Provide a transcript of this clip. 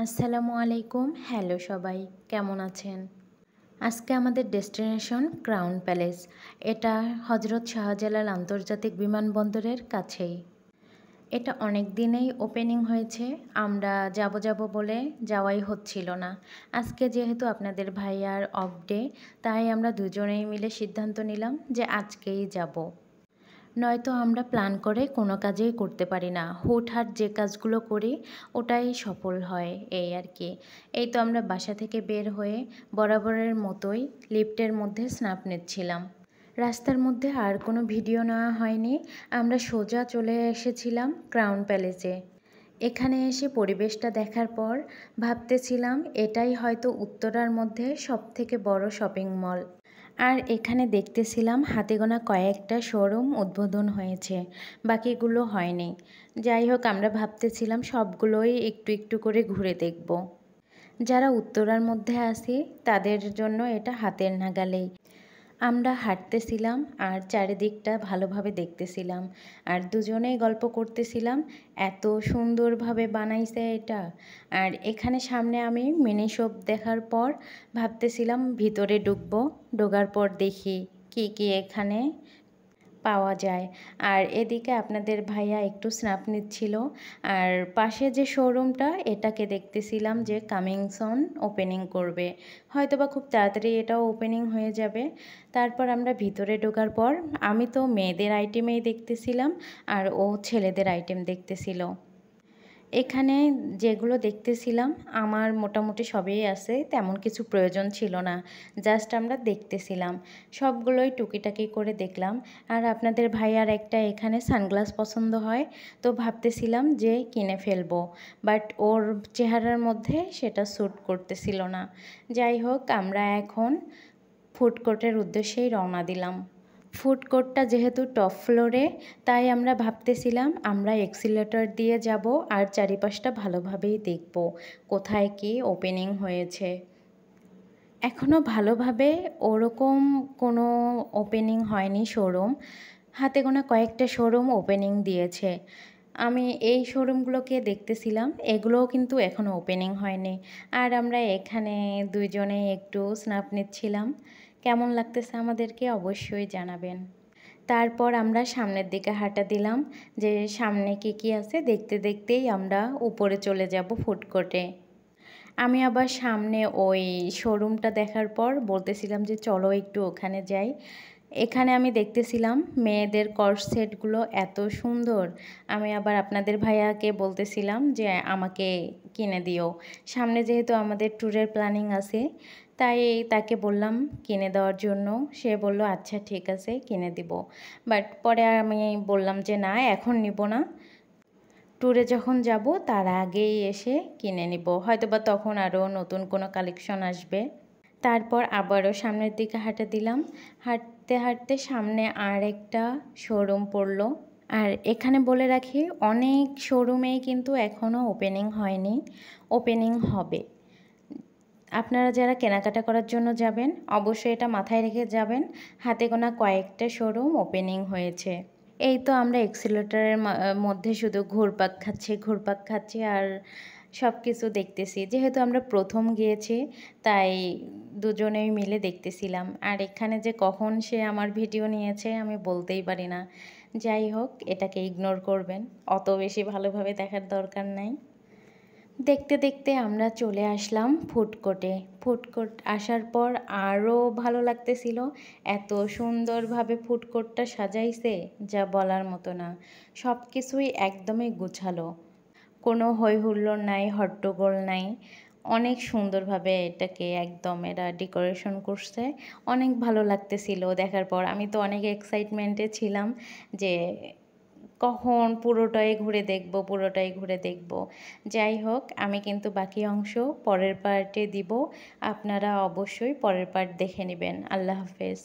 আসসালামু আলাইকুম। হ্যালো সবাই, কেমন আছেন? আজকে আমাদের ডেস্টিনেশন ক্রাউন প্যালেস। এটা হজরত শাহজালাল আন্তর্জাতিক বিমানবন্দরের কাছেই। এটা অনেক দিনেই ওপেনিং হয়েছে। আমরা যাব বলে যাওয়াই হচ্ছিল না। আজকে যেহেতু আপনাদের ভাইয়ার অফ ডে, তাই আমরা দুজনেই মিলে সিদ্ধান্ত নিলাম যে আজকেই যাব। নয়তো আমরা প্ল্যান করে কোনো কাজেই করতে পারি না। হুটহাট যে কাজগুলো করি ওটাই সফল হয়, এই আর কি। এই তো আমরা বাসা থেকে বের হয়ে বরাবরের মতোই লিফটের মধ্যে স্ন্যাপ নিচ্ছিলাম। রাস্তার মধ্যে আর কোনো ভিডিও নেওয়া হয়নি। আমরা সোজা চলে এসেছিলাম ক্রাউন প্যালেসে। এখানে এসে পরিবেশটা দেখার পর ভাবতেছিলাম এটাই হয়তো উত্তরার মধ্যে সবথেকে বড় শপিং মল। আর এখানে দেখতেছিলাম হাতে গোনা কয়েকটা শোরুম উদ্বোধন হয়েছে, বাকিগুলো হয়নি। যাই হোক, আমরা ভাবতেছিলাম সবগুলোই একটু একটু করে ঘুরে দেখব। যারা উত্তরার মধ্যে আছি তাদের জন্য এটা হাতের নাগালেই। আমরা হাঁটতেছিলাম আর চারিদিকটা ভালোভাবে দেখতেছিলাম আর দুজনেই গল্প করতেছিলাম এত সুন্দরভাবে বানাইছে এটা। আর এখানে সামনে আমি মিনি শপ দেখার পর ভাবতেছিলাম ভিতরে ঢুকবো। ঢোকার পর দেখি কি কি এখানে পাওয়া যায়। আর এদিকে আপনাদের ভাইয়া একটু স্ন্যাপ নিচ্ছিল। আর পাশে যে শোরুমটা, এটাকে দেখতেছিলাম যে কামিং সুন ওপেনিং করবে, হয়তোবা খুব তাড়াতাড়ি এটাও ওপেনিং হয়ে যাবে। তারপর আমরা ভিতরে ঢোকার পর আমি তো মেয়েদের আইটেমেই দেখতেছিলাম আর ও ছেলেদের আইটেম দেখতেছিল। এখানে যেগুলো দেখতেছিলাম আমার মোটামুটি সবই আছে, তেমন কিছু প্রয়োজন ছিল না। জাস্ট আমরা দেখতেছিলাম, সবগুলোই টুকিটাকি করে দেখলাম। আর আপনাদের ভাইয়ার একটা এখানে সানগ্লাস পছন্দ হয়, তো ভাবতেছিলাম যে কিনে ফেলবো, বাট ওর চেহারার মধ্যে সেটা স্যুট করতেছিল না। যাই হোক, আমরা এখন ফুড কোর্টের উদ্দেশ্যেই রওনা দিলাম। ফুড কোর্টটা যেহেতু টপ ফ্লোরে, তাই আমরা ভাবতেছিলাম আমরা এক্সিলেটর দিয়ে যাব আর চারিপাশটা ভালোভাবেই দেখব কোথায় কি ওপেনিং হয়েছে। এখনও ভালোভাবে ওরকম কোনো ওপেনিং হয়নি শোরুম। হাতে গোনা কয়েকটা শোরুম ওপেনিং দিয়েছে। আমি এই শোরুমগুলোকে দেখতেছিলাম, এগুলোও কিন্তু এখনও ওপেনিং হয়নি। আর আমরা এখানে দুইজনে একটু স্ন্যাপ নিচ্ছিলাম। কেমন লাগতেছে আমাদেরকে অবশ্যই জানাবেন। তারপর আমরা সামনের দিকে হাঁটা দিলাম যে সামনে কি কি আছে দেখতে দেখতেই আমরা উপরে চলে যাব ফুড কোর্টে। আমি আবার সামনে ওই শোরুমটা দেখার পর বলতেছিলাম যে চলো একটু ওখানে যাই। এখানে আমি দেখতেছিলাম মেয়েদের কর্সেটগুলো এত সুন্দর। আমি আবার আপনাদের ভাইয়াকে বলতেছিলাম যে আমাকে কিনে দিও। সামনে যেহেতু আমাদের ট্যুরের প্ল্যানিং আছে, তাই তাকে বললাম কিনে দেওয়ার জন্য। সে বলল আচ্ছা ঠিক আছে, কিনে দিব। বাট পরে আমি বললাম যে না, এখন নিব না, ট্যুরে যখন যাব তার আগেই এসে কিনে নিব, হয়তোবা তখন আরও নতুন কোনো কালেকশন আসবে। তারপর আবারও সামনের দিকে হাঁটা দিলাম। হাঁটতে হাঁটতে সামনে আর একটা শোরুম পড়লো। আর এখানে বলে রাখি, অনেক শোরুমেই কিন্তু এখনও ওপেনিং হয়নি, ওপেনিং হবে। আপনারা যারা কেনাকাটা করার জন্য যাবেন অবশ্যই এটা মাথায় রেখে যাবেন, হাতে গোনা কয়েকটা শোরুম ওপেনিং হয়েছে। এই তো আমরা এক্সিলেটরের মধ্যে শুধু ঘুরপাক খাচ্ছি আর সব কিছু দেখতেছি। যেহেতু আমরা প্রথম গিয়েছি, তাই দুজনেই মিলে দেখতেছিলাম। আর এখানে যে কখন সে আমার ভিডিও নিয়েছে আমি বলতেই পারি না। যাই হোক, এটাকে ইগনোর করবেন, অত বেশি ভালোভাবে দেখার দরকার নাই। দেখতে দেখতে আমরা চলে আসলাম ফুড কোর্টে। ফুড কোর্ট আসার পর আরও ভালো লাগতেছিল। এত সুন্দরভাবে ফুড কোর্টটা সাজাইছে যা বলার মতো না। সব কিছুই একদমই গুছালো, কোনো হই হুল্লোড় নাই, হট্টগোল নাই। অনেক সুন্দরভাবে এটাকে একদম এরা ডেকোরেশন করছে। অনেক ভালো লাগতেছিল দেখার পর। আমি তো অনেক এক্সাইটমেন্টে ছিলাম যে কখন পুরোটাই ঘুরে দেখব। যাই হোক, আমি কিন্তু বাকি অংশ পরের পার্টে দিব। আপনারা অবশ্যই পরের পার্ট দেখে নেবেন। আল্লাহ হাফেজ।